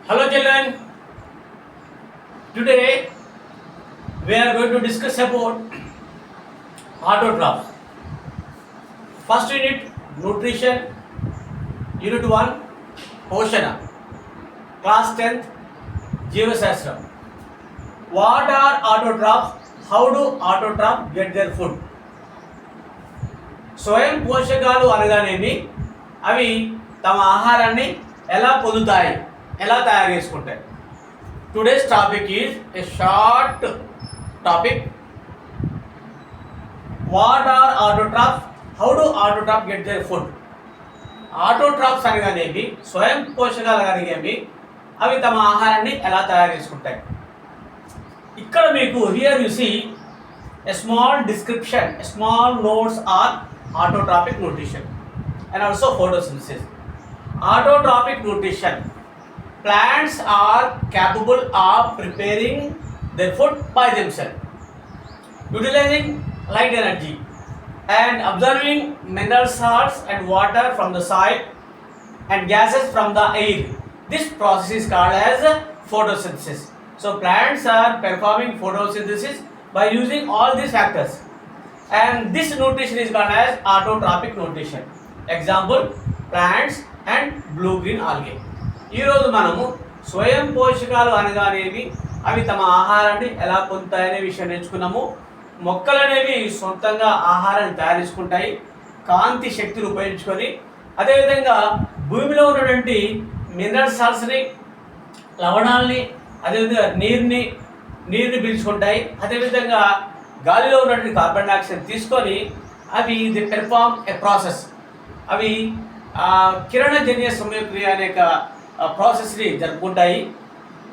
Hello children, today we are going to discuss about autotrophs. First unit nutrition, unit 1 Poshana, class 10th Jeevashastram. What are autotrophs? How do autotrophs get their food? స్వయం పోషకాలు అనగానేమి అవి తమ ఆహారాన్ని ఎలా పొందుతాయి, ఎలా తయారు చేసుకుంటాయి. Today's topic is a short topic. What are autotrophs, how do autotroph get their food. Autotrophs అనగానేమి స్వయం పోషకాలు అనగానేమి అవి తమ ఆహారాన్ని ఎలా తయారు చేసుకుంటాయి. ఇక్కడ మీకు here you see a small description, a small notes are autotrophic nutrition and also photosynthesis. Autotrophic nutrition: plants are capable of preparing their food by themselves, utilizing light energy and absorbing mineral salts and water from the soil and gases from the air. This process is called as photosynthesis. So plants are performing photosynthesis by using all these factors, and this nutrition is called as autotrophic nutrition. Example: plants and blue green algae. ఈరోజు మనము స్వయం పోషకాలు అనగానేవి అవి తమ ఆహారాన్ని ఎలా పొందుతాయనే విషయం నేర్చుకున్నాము. మొక్కలు అనేవి సొంతంగా ఆహారాన్ని తయారు చేసుకుంటాయి కాంతి శక్తిని ఉపయోగించుకొని. అదేవిధంగా భూమిలో ఉన్నటువంటి మినరల్ సాల్ట్స్ని, లవణాలని, అదేవిధంగా నీరుని పీల్చుకుంటాయి. అదేవిధంగా గాలిలో ఉన్నటువంటి కార్బన్ డైఆక్సైడ్ తీసుకొని అవి ది పెర్ఫార్మ్ ఎ ప్రాసెస్. అవి కిరణజన్య సంయోగక్రియ అనే ప్రాసెస్ని జరుపుకుంటాయి.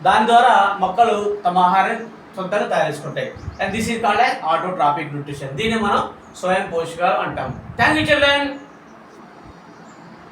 దాని ద్వారా మొక్కలు తమ ఆహారం సొంతంగా తయారు చేసుకుంటాయి. And this is called as autotrophic nutrition. దీన్ని మనం స్వయం పోషకాలు అంటాం. Thank you children.